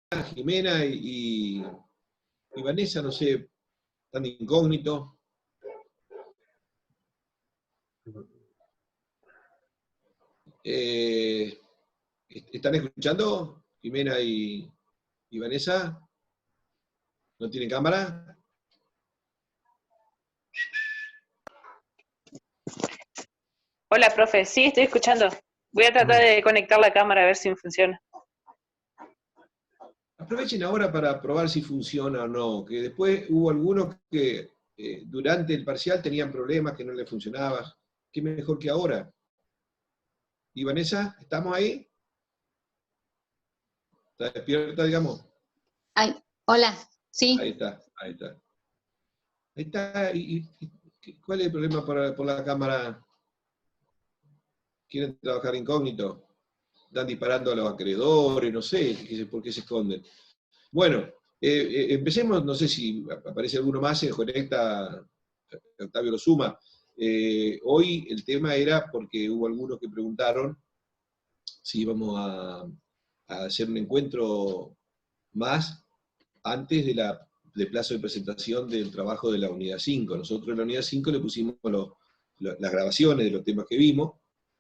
Jimena y Vanessa, no sé, están de incógnito. ¿Están escuchando, Jimena y Vanessa? ¿No tienen cámara? Hola, profe. Sí, estoy escuchando. Voy a tratar de conectar la cámara a ver si funciona. Aprovechen ahora para probar si funciona o no, que después hubo algunos que durante el parcial tenían problemas, que no les funcionaba. ¿Qué mejor que ahora? ¿Y Vanessa, estamos ahí? ¿Está despierta, digamos? Ay, hola, sí. Ahí está, ahí está. Ahí está. ¿Cuál es el problema por la cámara? ¿Quieren trabajar incógnito? Están disparando a los acreedores, no sé por qué se esconden. Bueno, empecemos, no sé si aparece alguno más, se conecta Octavio lo suma. Hoy el tema era porque hubo algunos que preguntaron si íbamos a hacer un encuentro más antes del plazo de presentación del trabajo de la unidad 5. Nosotros en la unidad 5 le pusimos las grabaciones de los temas que vimos,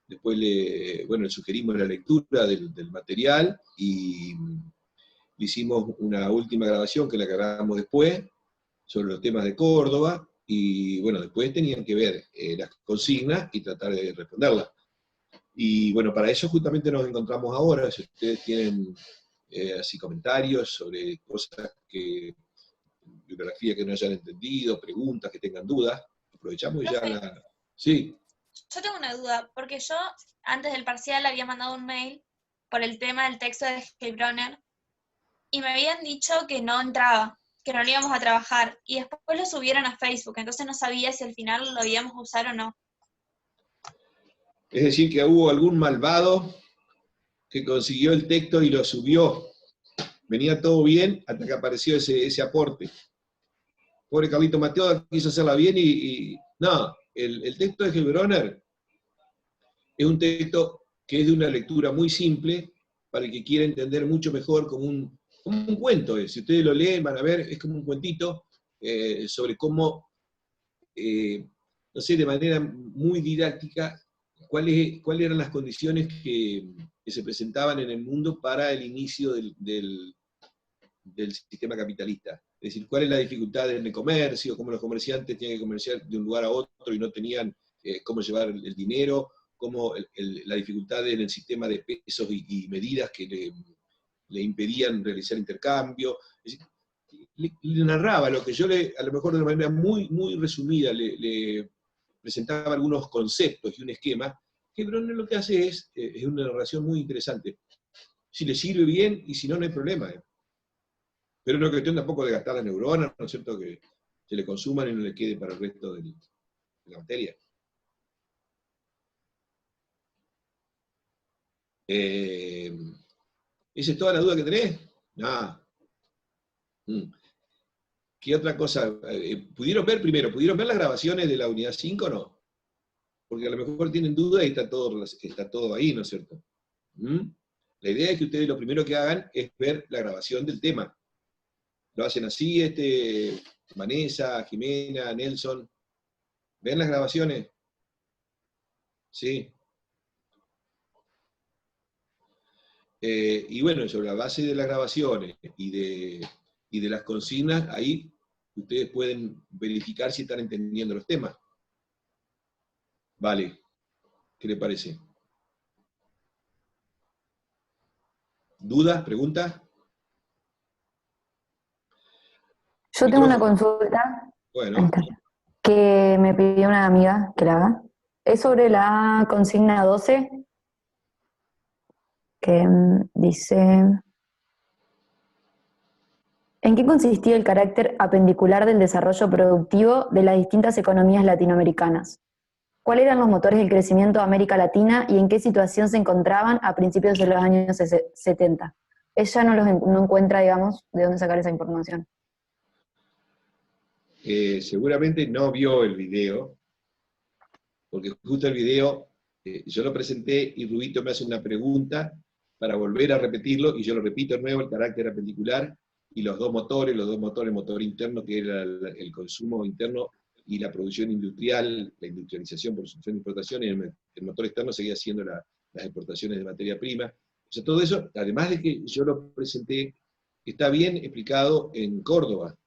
después le sugerimos la lectura del material y le hicimos una última grabación que la grabamos después sobre los temas de Córdoba, y bueno, después tenían que ver las consignas y tratar de responderlas. Y bueno, para eso justamente nos encontramos ahora. Si ustedes tienen así comentarios sobre cosas bibliografía que no hayan entendido, preguntas, que tengan dudas, aprovechamos y ya la... Sí. Yo tengo una duda, porque yo antes del parcial había mandado un mail por el tema del texto de Heilbronner y me habían dicho que no entraba, que no lo íbamos a trabajar, y después lo subieron a Facebook, entonces no sabía si al final lo íbamos a usar o no. Es decir, que hubo algún malvado que consiguió el texto y lo subió. Venía todo bien hasta que apareció ese aporte. Pobre Carlito Mateo quiso hacerla bien no, el texto de Heilbronner es un texto que es de una lectura muy simple para el que quiera entender mucho mejor como un cuento. Si ustedes lo leen van a ver, es como un cuentito sobre cómo, no sé, de manera muy didáctica, cuáles eran las condiciones que se presentaban en el mundo para el inicio del sistema capitalista. Es decir, cuál es la dificultad en el comercio, cómo los comerciantes tienen que comerciar de un lugar a otro y no tenían cómo llevar el dinero, cómo la dificultad en el sistema de pesos y medidas que le impedían realizar intercambio. Es decir, le narraba lo que yo a lo mejor de una manera muy, muy resumida le presentaba algunos conceptos y un esquema, que Bronner lo que hace es una narración muy interesante. Si le sirve bien y si no, no hay problema. Pero no es cuestión tampoco de gastar las neuronas, ¿no es cierto?, que se le consuman y no le quede para el resto de la materia. ¿Esa es toda la duda que tenés? Nada. ¿Qué otra cosa? ¿Pudieron ver las grabaciones de la unidad 5 o no? Porque a lo mejor tienen dudas y está todo ahí, ¿no es cierto? La idea es que ustedes lo primero que hagan es ver la grabación del tema. Lo hacen así, Vanessa, Jimena, Nelson. ¿Ven las grabaciones? Sí. Y bueno, sobre la base de las grabaciones y de las consignas, ahí ustedes pueden verificar si están entendiendo los temas. Vale. ¿Qué le parece? ¿Dudas? ¿Preguntas? Yo tengo una consulta. Bueno. Que me pidió una amiga que la haga. Es sobre la consigna 12, que dice: ¿en qué consistía el carácter apendicular del desarrollo productivo de las distintas economías latinoamericanas? ¿Cuáles eran los motores del crecimiento de América Latina y en qué situación se encontraban a principios de los años 70? Ella no encuentra, digamos, de dónde sacar esa información. Seguramente no vio el video, porque justo el video, yo lo presenté y Rubito me hace una pregunta, para volver a repetirlo, y yo lo repito de nuevo, el carácter apendicular, y los dos motores, el motor interno, que era el consumo interno, y la producción industrial, la industrialización, producción de importación, y el motor externo seguía siendo las exportaciones de materia prima. O sea, todo eso, además de que yo lo presenté, está bien explicado en Córdoba.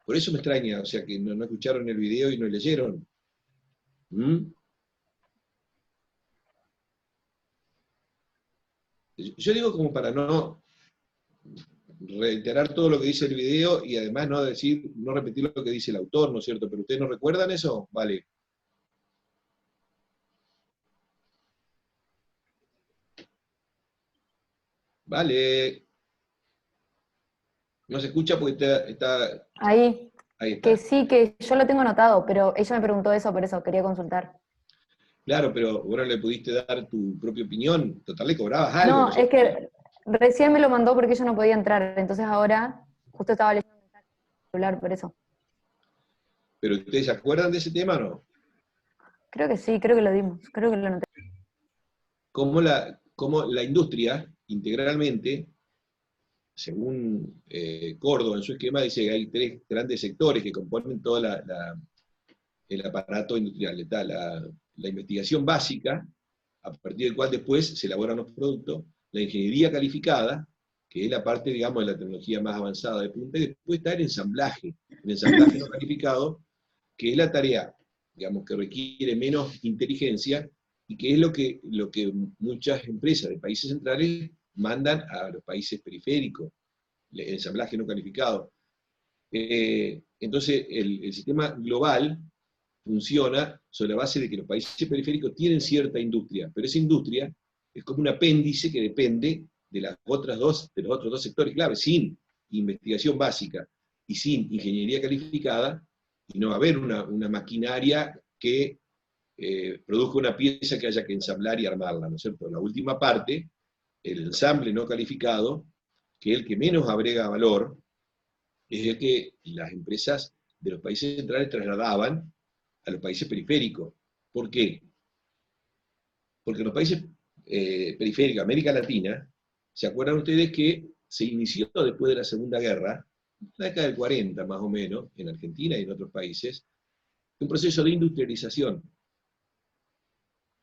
Por eso me extraña, o sea, que no escucharon el video y no leyeron. ¿Mm? Yo digo como para no reiterar todo lo que dice el video y además no repetir lo que dice el autor, ¿no es cierto? Pero ¿ustedes no recuerdan eso? Vale. Vale. No se escucha porque está... Ahí, Ahí está. que sí, que yo lo tengo anotado, pero ella me preguntó eso, por eso quería consultar. Claro, pero vos no le pudiste dar tu propia opinión, total le cobrabas algo. No, es que recién me lo mandó porque ella no podía entrar, entonces ahora justo estaba leyendo el mensaje en el celular, por eso. ¿Pero ustedes se acuerdan de ese tema o no? Creo que sí, creo que lo dimos, creo que lo anoté. Cómo la industria, integralmente, según Córdoba en su esquema, dice que hay 3 grandes sectores que componen todo el aparato industrial. Está la investigación básica, a partir del cual después se elaboran los productos, la ingeniería calificada, que es la parte, digamos, de la tecnología más avanzada de punta, y después está el ensamblaje no calificado, que es la tarea, digamos, que requiere menos inteligencia, y que es lo que muchas empresas de países centrales mandan a los países periféricos, el ensamblaje no calificado. Entonces, el sistema global funciona sobre la base de que los países periféricos tienen cierta industria, pero esa industria es como un apéndice que depende de los otros dos sectores clave. Sin investigación básica y sin ingeniería calificada, y no va a haber una maquinaria que produzca una pieza que haya que ensamblar y armarla, ¿no es cierto? La última parte, el ensamble no calificado, que es el que menos agrega valor, es el que las empresas de los países centrales trasladaban a los países periféricos. ¿Por qué? Porque los países periféricos, América Latina, ¿se acuerdan ustedes que se inició después de la Segunda Guerra, en la década del 40 más o menos, en Argentina y en otros países, un proceso de industrialización?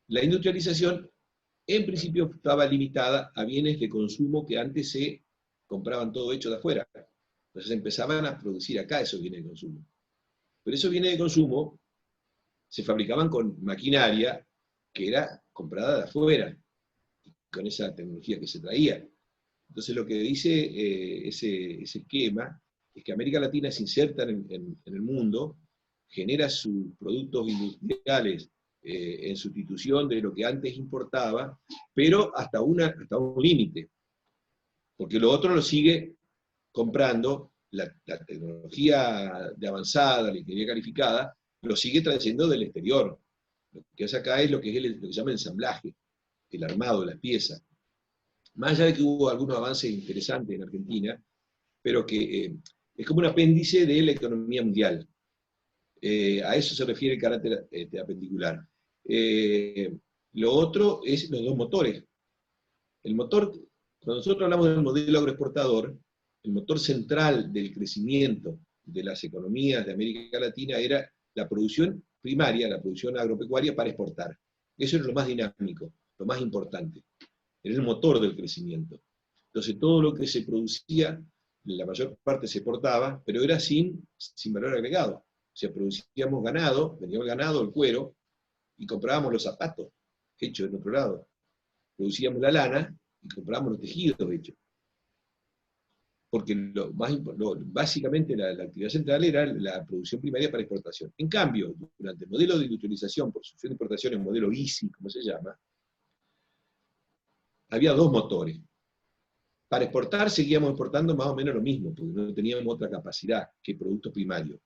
La industrialización, en principio, estaba limitada a bienes de consumo que antes se compraban todo hecho de afuera. Entonces empezaban a producir acá esos bienes de consumo. Pero esos bienes de consumo se fabricaban con maquinaria que era comprada de afuera, con esa tecnología que se traía. Entonces lo que dice ese esquema es que América Latina se inserta en el mundo, genera sus productos industriales en sustitución de lo que antes importaba, pero hasta un límite, porque lo otro lo sigue comprando, la tecnología de avanzada, la ingeniería calificada, lo sigue trayendo del exterior. Lo que hace acá es lo que se llama ensamblaje, el armado de las piezas. Más allá de que hubo algunos avances interesantes en Argentina, pero que es como un apéndice de la economía mundial. A eso se refiere el carácter apendicular. Lo otro es los dos motores. El motor, cuando nosotros hablamos del modelo agroexportador, el motor central del crecimiento de las economías de América Latina era la producción primaria, la producción agropecuaria para exportar. Eso era lo más dinámico, lo más importante. Era el motor del crecimiento. Entonces todo lo que se producía, la mayor parte se exportaba, pero era sin valor agregado. O sea, producíamos ganado, vendíamos el ganado, el cuero, y comprábamos los zapatos hechos en otro lado. Producíamos la lana y comprábamos los tejidos hechos. Porque básicamente la actividad central era la producción primaria para exportación. En cambio, durante el modelo de industrialización por sucesión de importación, el modelo ISI, como se llama, había dos motores. Para exportar seguíamos exportando más o menos lo mismo, porque no teníamos otra capacidad que productos primarios.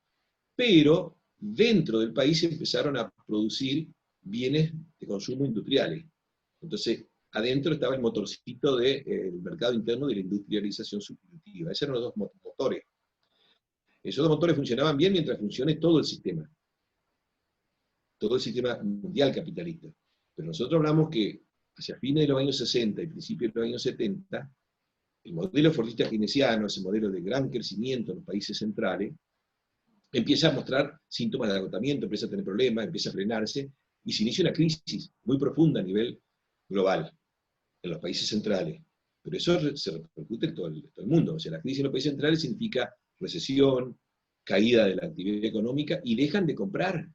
Pero dentro del país se empezaron a producir bienes de consumo industriales. Entonces, adentro estaba el motorcito del mercado interno de la industrialización sustitutiva. Esos eran los dos motores. Esos dos motores funcionaban bien mientras funcione todo el sistema mundial capitalista. Pero nosotros hablamos que hacia fines de los años 60 y principios de los años 70, el modelo fordista keynesiano, ese modelo de gran crecimiento en los países centrales, empieza a mostrar síntomas de agotamiento, empieza a tener problemas, empieza a frenarse, y se inicia una crisis muy profunda a nivel global en los países centrales. Pero eso se repercute en todo el mundo. O sea, la crisis en los países centrales significa recesión, caída de la actividad económica, y dejan de comprar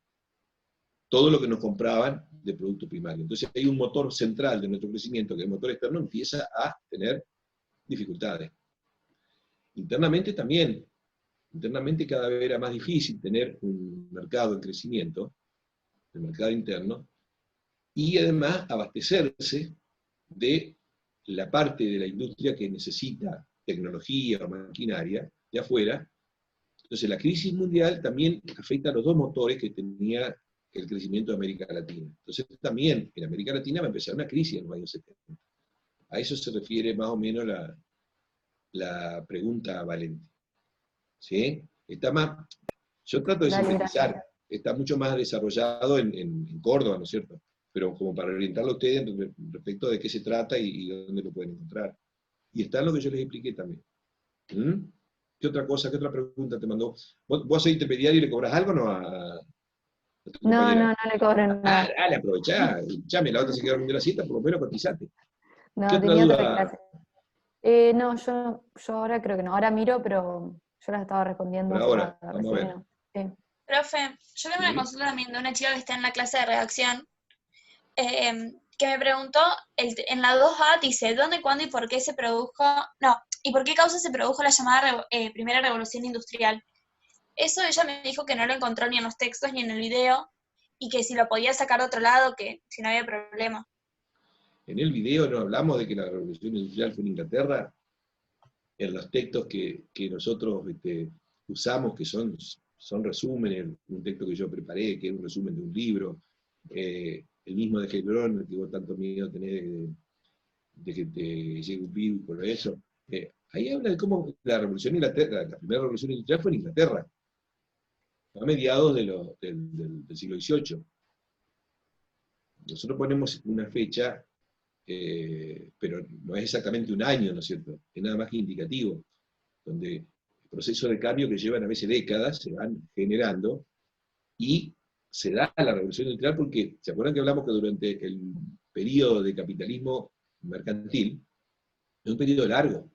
todo lo que nos compraban de producto primario. Entonces hay un motor central de nuestro crecimiento, que el motor externo empieza a tener dificultades. Internamente también. Internamente cada vez era más difícil tener un mercado en crecimiento, el mercado interno, y además abastecerse de la parte de la industria que necesita tecnología o maquinaria de afuera. Entonces la crisis mundial también afecta a los dos motores que tenía el crecimiento de América Latina. Entonces también en América Latina va a empezar una crisis en los años 70. A eso se refiere más o menos la pregunta Valente. ¿Sí? Está más, yo trato de sintetizar, está mucho más desarrollado en Córdoba, ¿no es cierto? Pero como para orientarlo a ustedes respecto de qué se trata y dónde lo pueden encontrar. Y está en lo que yo les expliqué también. ¿Mm? ¿Qué otra cosa, qué otra pregunta te mandó? ¿Vos sos intermediario y le cobras algo no a tu compañera? No le cobran nada. Dale, aprovechá, llame, la otra se quedó de la cita, por lo menos cotizate. No, ¿Qué otra tenía otra duda? clase. No, yo ahora creo que no. Ahora miro, pero yo las estaba respondiendo. Por ahora, para vamos a ver. no. Sí. Profe, yo tengo una Sí. consulta también de una chica que está en la clase de redacción, que me preguntó, en la 2A dice, ¿dónde, cuándo y por qué se produjo, no, y por qué causa se produjo la llamada primera revolución industrial? Eso ella me dijo que no lo encontró ni en los textos ni en el video, y que si lo podía sacar de otro lado, que si no había problema. En el video no hablamos de que la revolución industrial fue en Inglaterra. En los textos que nosotros usamos, que son resúmenes, un texto que yo preparé, que es un resumen de un libro, el mismo de Heilbronner, que vos tanto miedo tenés de que te llegue un virus por eso. Ahí habla de cómo la revolución Inglaterra, la primera revolución industrial fue en Inglaterra, a mediados del siglo XVIII. Nosotros ponemos una fecha, pero no es exactamente un año, ¿no es cierto? Es nada más que indicativo, donde procesos de cambio que llevan a veces décadas se van generando, y se da la revolución industrial porque, ¿se acuerdan que hablamos que durante el periodo de capitalismo mercantil, es un periodo largo?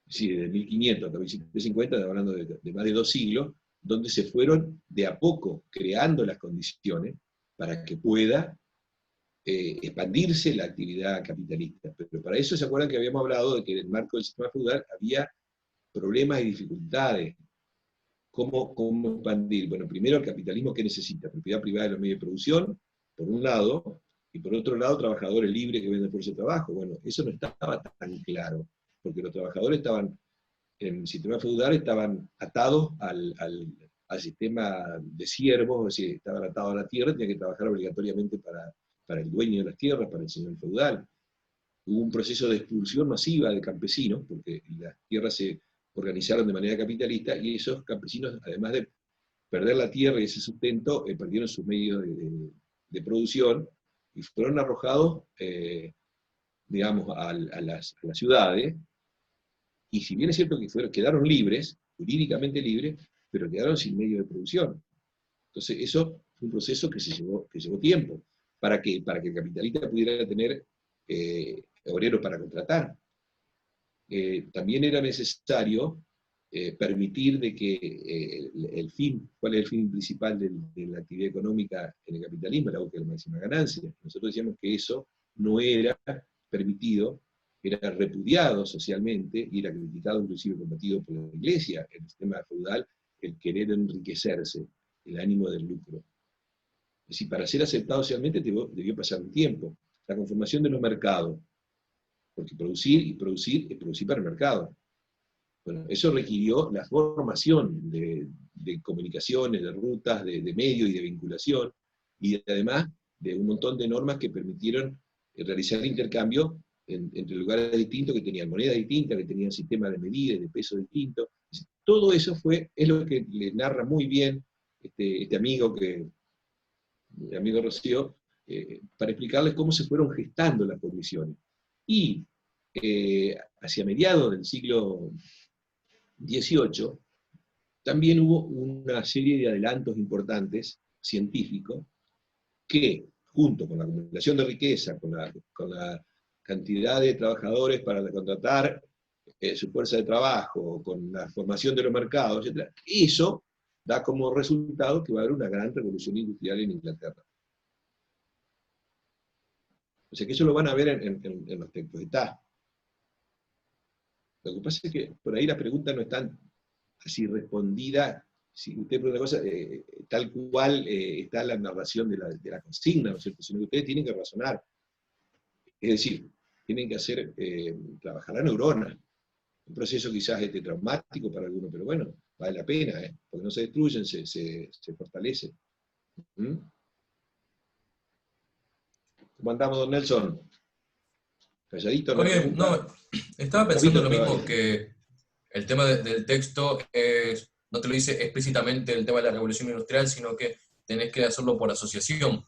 Sí, de 1500 hasta 1750, estamos hablando de más de 2 siglos, donde se fueron de a poco creando las condiciones para que pueda expandirse la actividad capitalista. Pero para eso se acuerdan que habíamos hablado de que en el marco del sistema feudal había problemas y dificultades. ¿Cómo expandir? Bueno, primero el capitalismo, ¿qué necesita? Propiedad privada de los medios de producción, por un lado, y por otro lado, trabajadores libres que venden por su trabajo. Bueno, eso no estaba tan claro, porque los trabajadores estaban, en el sistema feudal, estaban atados al sistema de siervos, es decir, estaban atados a la tierra, tenían que trabajar obligatoriamente para el dueño de las tierras, para el señor feudal. Hubo un proceso de expulsión masiva de campesinos, porque las tierras se organizaron de manera capitalista, y esos campesinos, además de perder la tierra y ese sustento, perdieron sus medios de producción, y fueron arrojados, digamos, a las ciudades, y si bien es cierto que quedaron libres, jurídicamente libres, pero quedaron sin medios de producción. Entonces eso fue un proceso que llevó tiempo. ¿Para qué? Para que el capitalista pudiera tener obreros para contratar. También era necesario permitir de que el fin, ¿cuál es el fin principal de la actividad económica en el capitalismo? La búsqueda de la máxima ganancia. Nosotros decíamos que eso no era permitido, era repudiado socialmente, y era criticado, inclusive combatido por la Iglesia, en el sistema feudal, el querer enriquecerse, el ánimo del lucro. Es decir, para ser aceptado socialmente debió pasar un tiempo. La conformación de los mercados, porque producir es producir para el mercado. Bueno, eso requirió la formación de comunicaciones, de rutas, de medios y de vinculación, y además de un montón de normas que permitieron realizar intercambio entre lugares distintos, que tenían monedas distintas, que tenían sistemas de medidas, de peso distintos. Todo eso es lo que le narra muy bien este amigo Rocío, para explicarles cómo se fueron gestando las comisiones. Y hacia mediados del siglo XVIII, también hubo una serie de adelantos importantes, científicos, que, junto con la acumulación de riqueza, con la cantidad de trabajadores para contratar su fuerza de trabajo, con la formación de los mercados, etc., eso da como resultado que va a haber una gran revolución industrial en Inglaterra. O sea que eso lo van a ver en los textos. Está. Lo que pasa es que por ahí las preguntas no están así respondidas. Si usted pregunta una cosa, tal cual está la narración de la consigna, ¿no es cierto? Sino que ustedes tienen que razonar. Es decir, tienen que hacer, trabajar la neurona. Un proceso quizás traumático para algunos, pero bueno, vale la pena, porque no se destruyen, se fortalecen. ¿Mm? ¿Cómo andamos, don Nelson? ¿Calladito? Oye, no, estaba pensando lo mismo, todavía. que el tema del texto no te lo dice explícitamente el tema de la revolución industrial, sino que tenés que hacerlo por asociación.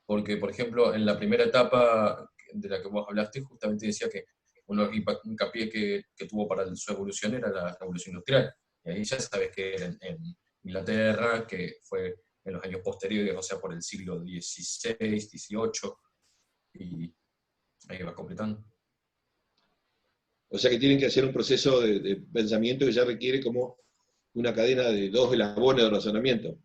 Porque, por ejemplo, en la primera etapa de la que vos hablaste, justamente decía que uno de los hincapié que tuvo para su evolución era la revolución industrial. Y ahí ya sabes que era en Inglaterra, que fue en los años posteriores, o sea, por el siglo XVI, XVIII, y ahí va completando. O sea que tienen que hacer un proceso de pensamiento que ya requiere como una cadena de 2 eslabones de razonamiento.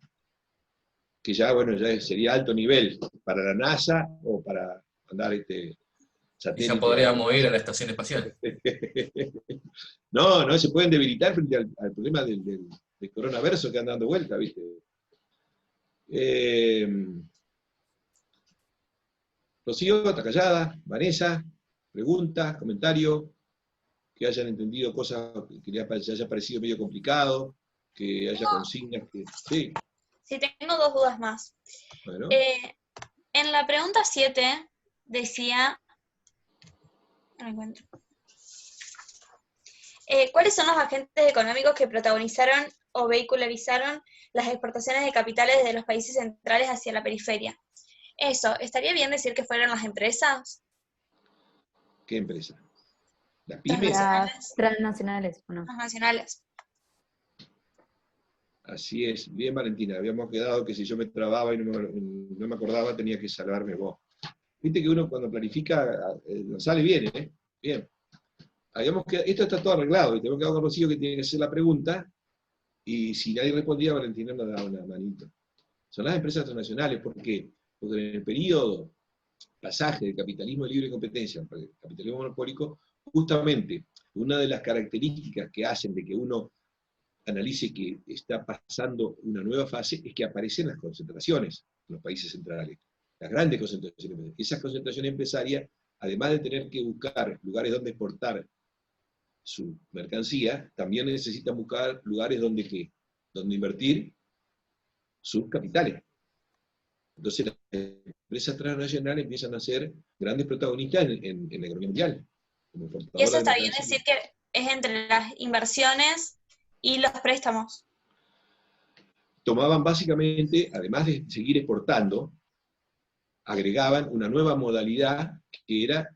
Que ya, bueno, ya sería alto nivel para la NASA o para mandar Y ya satélite. podríamos ir a la estación espacial. No, se pueden debilitar frente al problema del coronavirus que anda dando vuelta, ¿viste? Rocío, está callada. Vanessa, preguntas, comentarios, que hayan entendido cosas que les haya parecido medio complicado, que haya consignas que... Sí. Sí, tengo 2 dudas más. Bueno. En la pregunta 7 decía, no me encuentro. ¿Cuáles son los agentes económicos que protagonizaron o vehicularizaron las exportaciones de capitales de los países centrales hacia la periferia? Eso, ¿estaría bien decir que fueron las empresas? ¿Qué empresa? ¿Las pymes? Transnacionales. Transnacionales, ¿o no? Transnacionales. Así es, bien Valentina, habíamos quedado que si yo me trababa y no me acordaba tenía que salvarme vos. Viste que uno cuando planifica no sale bien, ¿eh? Bien. Esto está todo arreglado, y tengo quedado con Rocío que tiene que hacer la pregunta, y si nadie respondía, Valentina nos daba una manito. Son las empresas transnacionales, ¿por qué? Porque en el periodo pasaje del capitalismo de libre competencia al capitalismo monopólico, justamente una de las características que hacen de que uno analice que está pasando una nueva fase es que aparecen las concentraciones en los países centrales, las grandes concentraciones. Esas concentraciones empresarias, además de tener que buscar lugares donde exportar su mercancía, también necesitan buscar lugares donde invertir sus capitales. Entonces las empresas transnacionales empiezan a ser grandes protagonistas en la economía mundial. Y eso está bien decir que es entre las inversiones y los préstamos. Tomaban básicamente, además de seguir exportando, agregaban una nueva modalidad que era,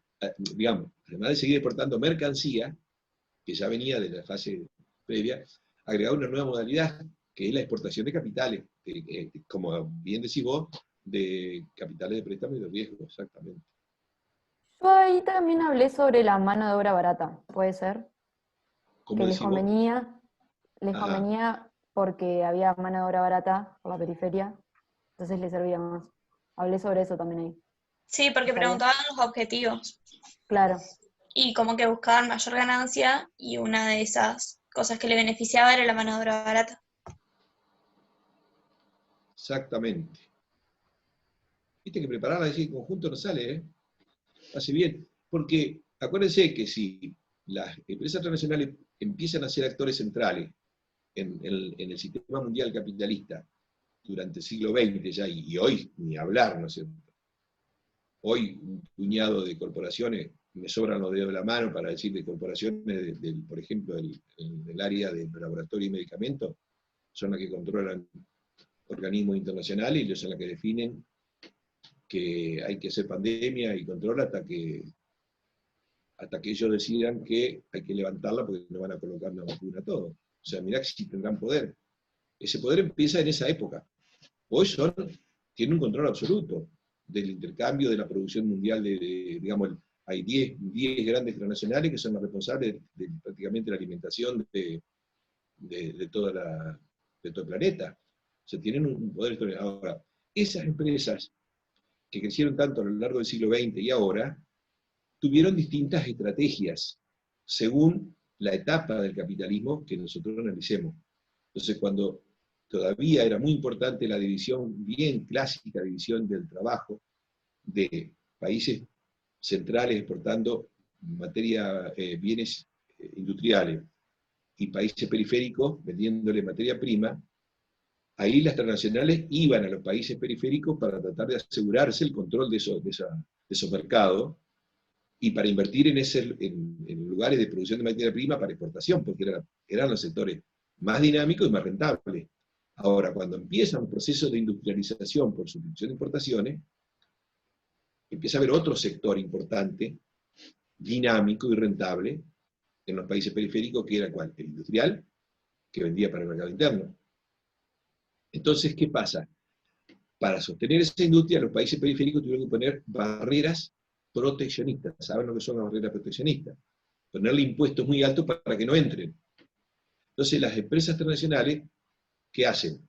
digamos, además de seguir exportando mercancía, que ya venía de la fase previa, agregaban una nueva modalidad, que es la exportación de capitales, como bien decís vos, de capitales de préstamo y de riesgo, exactamente. Yo ahí también hablé sobre la mano de obra barata, ¿puede ser? ¿Cómo Que les decís vos? convenía porque había mano de obra barata por la periferia, entonces les servía más. Hablé sobre eso también ahí. Sí, porque ¿Está bien? preguntaban los objetivos. Claro. Y como que buscaban mayor ganancia, y una de esas cosas que le beneficiaba era la mano de obra barata. Exactamente. Viste que prepararla así en conjunto no sale, ¿eh? Hace bien. Porque acuérdense que si las empresas transnacionales empiezan a ser actores centrales en el sistema mundial capitalista durante el siglo XX ya, y hoy ni hablar, ¿no es cierto? Hoy un puñado de corporaciones, me sobran los dedos de la mano para decir de corporaciones, por ejemplo, del área de laboratorio y medicamentos, son las que controlan organismos internacionales y son las que definen que hay que hacer pandemia y control hasta que ellos decidan que hay que levantarla porque no van a colocar una vacuna a todo. O sea, mirá si tendrán poder. Ese poder empieza en esa época. Hoy tienen un control absoluto del intercambio, de la producción mundial digamos, hay 10 grandes transnacionales que son las responsables de prácticamente la alimentación de todo el planeta. O sea, tienen un poder extraordinario. Ahora, esas empresas que crecieron tanto a lo largo del siglo XX y ahora, tuvieron distintas estrategias según la etapa del capitalismo que nosotros analicemos. Entonces, cuando todavía era muy importante la división, bien clásica división del trabajo, de países centrales exportando bienes industriales, y países periféricos vendiéndole materia prima, ahí las transnacionales iban a los países periféricos para tratar de asegurarse el control de esos mercados, y para invertir en lugares de producción de materia prima para exportación, porque eran los sectores más dinámicos y más rentables. Ahora, cuando empieza un proceso de industrialización por sustitución de importaciones, empieza a haber otro sector importante, dinámico y rentable, en los países periféricos, que era ¿cuál? El industrial, que vendía para el mercado interno. Entonces, ¿qué pasa? Para sostener esa industria, los países periféricos tuvieron que poner barreras proteccionistas. ¿Saben lo que son las barreras proteccionistas? Ponerle impuestos muy altos para que no entren. Entonces, las empresas transnacionales, ¿qué hacen?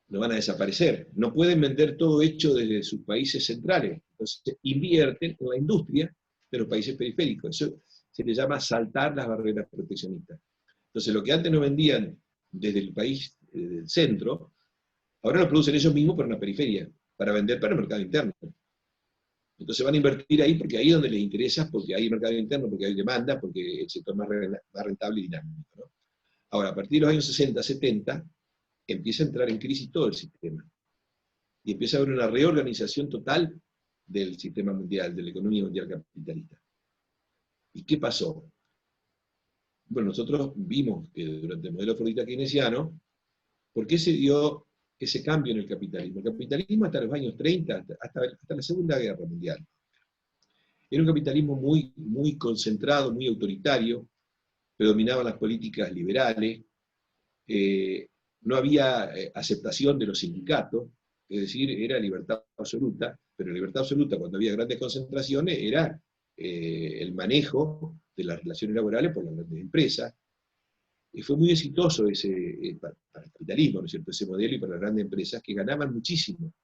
No van a desaparecer. No pueden vender todo hecho desde sus países centrales. Entonces, invierten en la industria de los países periféricos. Eso se le llama saltar las barreras proteccionistas. Entonces, lo que antes no vendían desde el país del centro, ahora lo producen ellos mismos para una periferia, para vender para el mercado interno. Entonces van a invertir ahí porque ahí es donde les interesa, porque hay mercado interno, porque hay demanda, porque el sector más rentable y dinámico, ¿no? Ahora, a partir de los años 60, 70, empieza a entrar en crisis todo el sistema. Y empieza a haber una reorganización total del sistema mundial, de la economía mundial capitalista. ¿Y qué pasó? Bueno, nosotros vimos que durante el modelo fordista-keynesiano, ¿por qué se dio ese cambio en el capitalismo? El capitalismo hasta los años 30, hasta la Segunda Guerra Mundial, era un capitalismo muy, muy concentrado, muy autoritario, predominaban las políticas liberales, no había aceptación de los sindicatos, es decir, era libertad absoluta, pero libertad absoluta cuando había grandes concentraciones era el manejo de las relaciones laborales por las grandes empresas. Y fue muy exitoso para el capitalismo, ¿no es cierto?, ese modelo, y para las grandes empresas que ganaban muchísimo.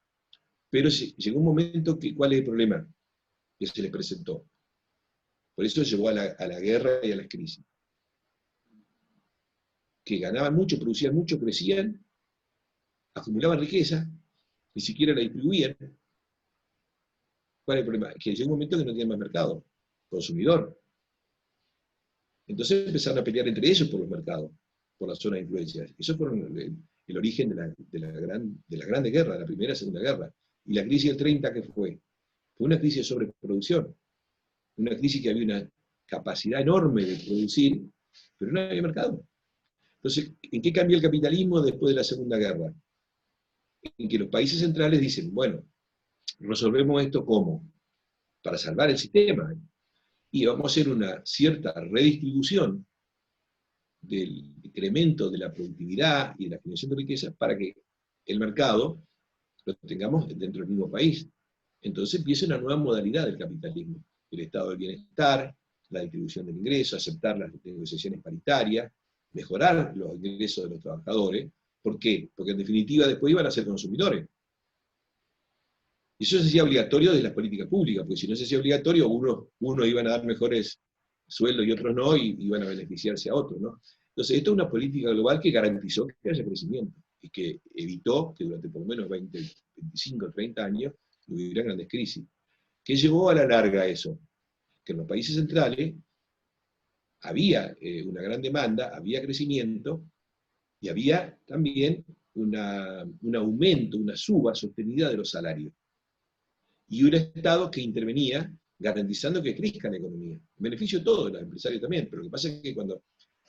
Pero llegó un momento ¿cuál es el problema que se les presentó? Por eso llevó a la guerra y a las crisis. Que ganaban mucho, producían mucho, crecían, acumulaban riqueza, ni siquiera la distribuían. ¿Cuál es el problema? Que llegó un momento que no tenían más mercado, consumidor. Entonces empezaron a pelear entre ellos por los mercados, por la zona de influencia. Eso fue el origen de la Grande Guerra, de la Primera y Segunda Guerra. Y la crisis del 30, ¿qué fue? Fue una crisis de sobreproducción. Una crisis que había una capacidad enorme de producir, pero no había mercado. Entonces, ¿en qué cambió el capitalismo después de la Segunda Guerra? En que los países centrales dicen, bueno, resolvemos esto ¿cómo? Para salvar el sistema. Y vamos a hacer una cierta redistribución del incremento de la productividad y de la generación de riqueza para que el mercado lo tengamos dentro del mismo país. Entonces empieza una nueva modalidad del capitalismo. El estado del bienestar, la distribución del ingreso, aceptar las negociaciones paritarias, mejorar los ingresos de los trabajadores. ¿Por qué? Porque en definitiva después iban a ser consumidores. Y eso se hacía obligatorio de las políticas públicas, porque si no se hacía obligatorio, unos iban a dar mejores sueldos y otros no, y iban a beneficiarse a otros, ¿no? Entonces, esto es una política global que garantizó que haya crecimiento, y que evitó que durante por lo menos 20, 25, 30 años hubiera grandes crisis. ¿Qué llevó a la larga eso? Que en los países centrales había una gran demanda, había crecimiento, y había también un aumento, una suba sostenida de los salarios. Y un Estado que intervenía garantizando que crezca la economía. En beneficio de todos, los empresarios también, pero lo que pasa es que cuando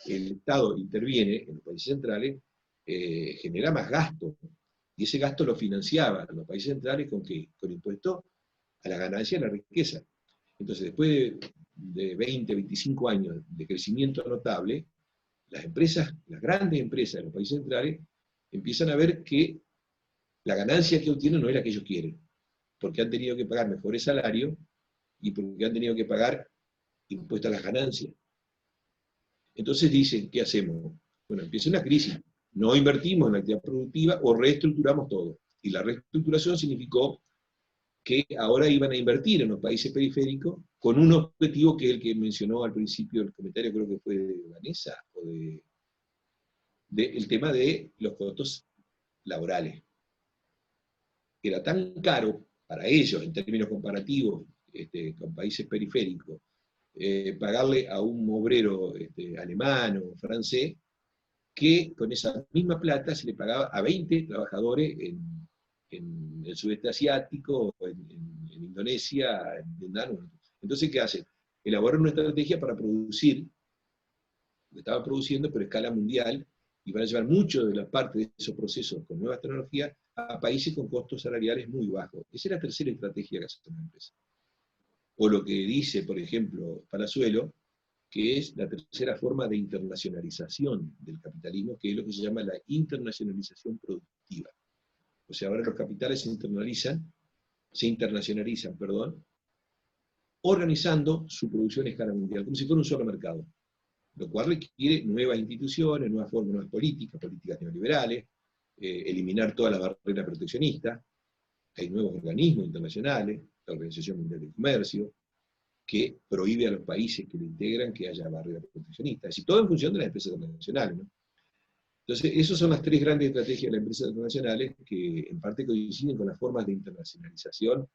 el Estado interviene en los países centrales, genera más gasto, Y ese gasto lo financiaban los países centrales ¿con qué? Con impuestos a la ganancia y a la riqueza. Entonces, después de 20, 25 años de crecimiento notable, las empresas, las grandes empresas de los países centrales, empiezan a ver que la ganancia que obtienen no es la que ellos quieren, porque han tenido que pagar mejores salarios y porque han tenido que pagar impuestos a las ganancias. Entonces dicen, ¿qué hacemos? Bueno, empieza una crisis. No invertimos en la actividad productiva o reestructuramos todo. Y la reestructuración significó que ahora iban a invertir en los países periféricos con un objetivo que es el que mencionó al principio del comentario, creo que fue de Vanessa, o el tema de los costos laborales. Era tan caro para ellos, en términos comparativos, con países periféricos, pagarle a un obrero alemán o francés, que con esa misma plata se le pagaba a 20 trabajadores en el sudeste asiático, en Indonesia, en Vietnam. Entonces, ¿qué hacen? Elaboran una estrategia para producir, lo que estaban produciendo, pero a escala mundial, y van a llevar mucho de la parte de esos procesos con nuevas tecnologías a países con costos salariales muy bajos. Esa es la tercera estrategia que hace una empresa. O lo que dice, por ejemplo, Palazuelo, que es la tercera forma de internacionalización del capitalismo, que es lo que se llama la internacionalización productiva. O sea, ahora los capitales se internacionalizan, organizando su producción a escala mundial, como si fuera un solo mercado, lo cual requiere nuevas instituciones, nuevas formas, nuevas políticas neoliberales, eliminar todas las barreras proteccionistas. Hay nuevos organismos internacionales, la Organización Mundial del Comercio, que prohíbe a los países que lo integran que haya barreras proteccionistas. Es decir, todo en función de las empresas internacionales, ¿no? Entonces, esas son las tres grandes estrategias de las empresas internacionales que en parte coinciden con las formas de internacionalización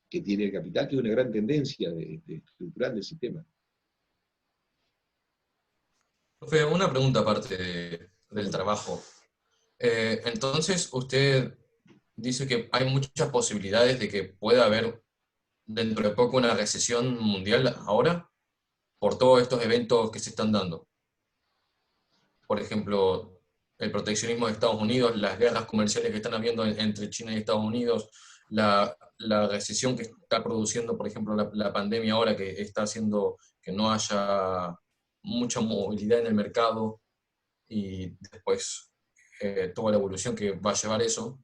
que tiene el capital, que es una gran tendencia estructural del sistema. Profe, una pregunta aparte del trabajo. Entonces, usted dice que hay muchas posibilidades de que pueda haber dentro de poco una recesión mundial ahora, por todos estos eventos que se están dando. Por ejemplo, el proteccionismo de Estados Unidos, las guerras comerciales que están habiendo entre China y Estados Unidos, la recesión que está produciendo, por ejemplo, la pandemia ahora, que está haciendo que no haya mucha movilidad en el mercado, y después toda la evolución que va a llevar eso.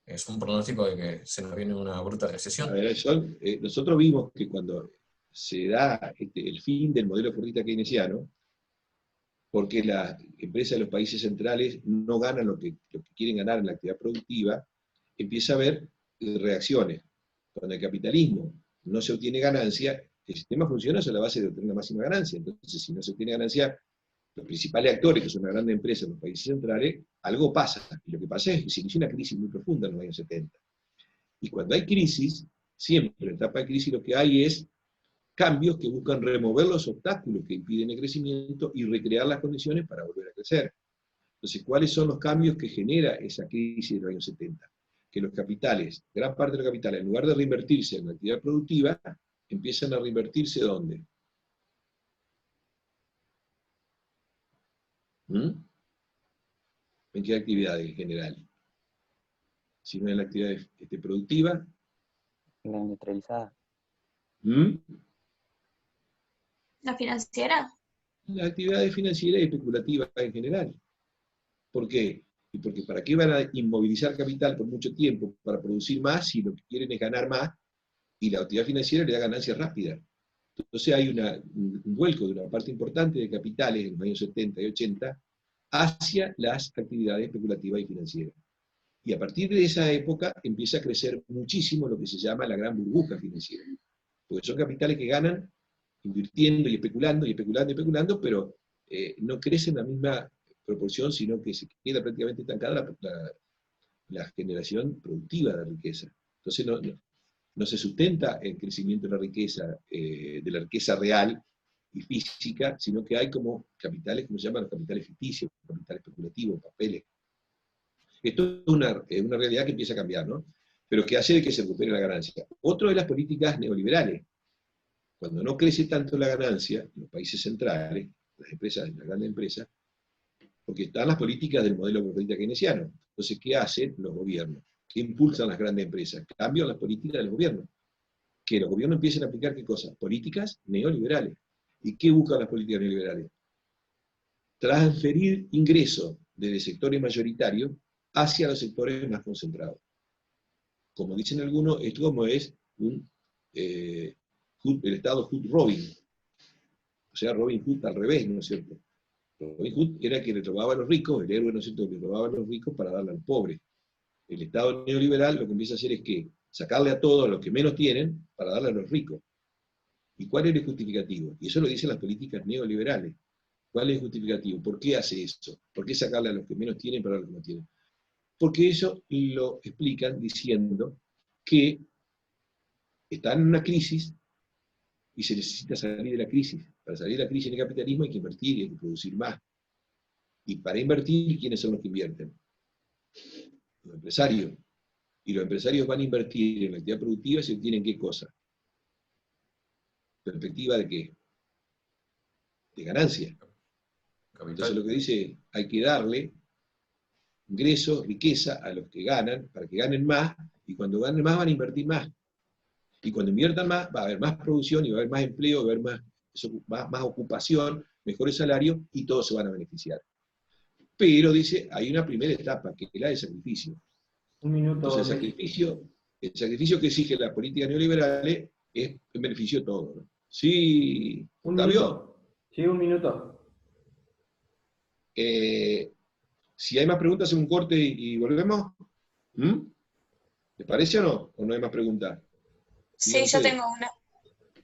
Es un pronóstico de que se nos viene una bruta recesión. A ver, nosotros vimos que cuando se da el fin del modelo fordista keynesiano, porque las empresas de los países centrales no ganan lo que quieren ganar en la actividad productiva, empieza a haber reacciones. Cuando el capitalismo no se obtiene ganancia, el sistema funciona sobre la base de obtener la máxima ganancia. Entonces, si no se obtiene ganancia, los principales actores, que son una gran empresa en los países centrales, algo pasa. Y lo que pasa es que se inicia una crisis muy profunda en los años 70. Y cuando hay crisis, siempre en etapa de crisis lo que hay es cambios que buscan remover los obstáculos que impiden el crecimiento y recrear las condiciones para volver a crecer. Entonces, ¿cuáles son los cambios que genera esa crisis de los años 70? Que los capitales, gran parte de los capitales, en lugar de reinvertirse en la actividad productiva, empiezan a reinvertirse ¿dónde? ¿En qué actividades en general? Si no en la actividad productiva. En la industrializada. ¿La financiera? Las actividades financieras y especulativas en general. ¿Por qué? Y porque ¿para qué van a inmovilizar capital por mucho tiempo? Para producir más, si lo que quieren es ganar más, y la actividad financiera le da ganancias rápidas. Entonces hay un vuelco de una parte importante de capitales en los años 70 y 80 hacia las actividades especulativas y financieras. Y a partir de esa época empieza a crecer muchísimo lo que se llama la gran burbuja financiera. Porque son capitales que ganan invirtiendo y especulando, pero no crecen en la misma proporción, sino que se queda prácticamente estancada la generación productiva de riqueza. Entonces no se sustenta el crecimiento de la riqueza real y física, sino que hay como capitales, como se llaman los capitales ficticios, capitales especulativos, papeles. Esto es una realidad que empieza a cambiar, ¿no? Pero que hace de que se recupere la ganancia. Otro de las políticas neoliberales. Cuando no crece tanto la ganancia en los países centrales, las empresas, las grandes empresas, porque están las políticas del modelo capitalista keynesiano. Entonces, ¿qué hacen los gobiernos? ¿Qué impulsan las grandes empresas? Cambian las políticas del gobierno. Que los gobiernos empiecen a aplicar ¿qué cosa? Políticas neoliberales. ¿Y qué buscan las políticas neoliberales? Transferir ingresos desde sectores mayoritarios hacia los sectores más concentrados. Como dicen algunos, esto como es el Estado Hood-Robin. O sea, Robin Hood al revés, ¿no es cierto? Robin Hood era que le robaba a los ricos, el héroe, ¿no es cierto?, que le robaba a los ricos para darle al pobre. El Estado neoliberal lo que empieza a hacer es que sacarle a todos los que menos tienen para darle a los ricos. ¿Y cuál es el justificativo? Y eso lo dicen las políticas neoliberales. ¿Cuál es el justificativo? ¿Por qué hace eso? ¿Por qué sacarle a los que menos tienen para los que no tienen? Porque eso lo explican diciendo que están en una crisis y se necesita salir de la crisis. Para salir de la crisis en el capitalismo hay que invertir y hay que producir más. Y para invertir, ¿quiénes son los que invierten? Los empresarios. Y los empresarios van a invertir en la actividad productiva si obtienen ¿qué cosa? ¿Perspectiva de qué? De ganancia. Entonces lo que dice es, hay que darle ingresos, riqueza a los que ganan, para que ganen más, y cuando ganen más van a invertir más. Y cuando inviertan más, va a haber más producción, y va a haber más empleo, va a haber más ocupación, mejores salarios, y todos se van a beneficiar. Pero, dice, hay una primera etapa, que es la de sacrificio. Un minuto. Entonces el sacrificio que exige la política neoliberal es en beneficio de todos, ¿no? Sí, Octavio. Sí, un minuto. Si hay más preguntas, hacemos un corte y volvemos. ¿Les parece o no? ¿O no hay más preguntas? Sí, yo tengo una.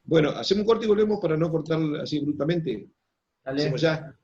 Bueno, hacemos un corte y volvemos para no cortar así bruscamente. Dale. Hacemos ya.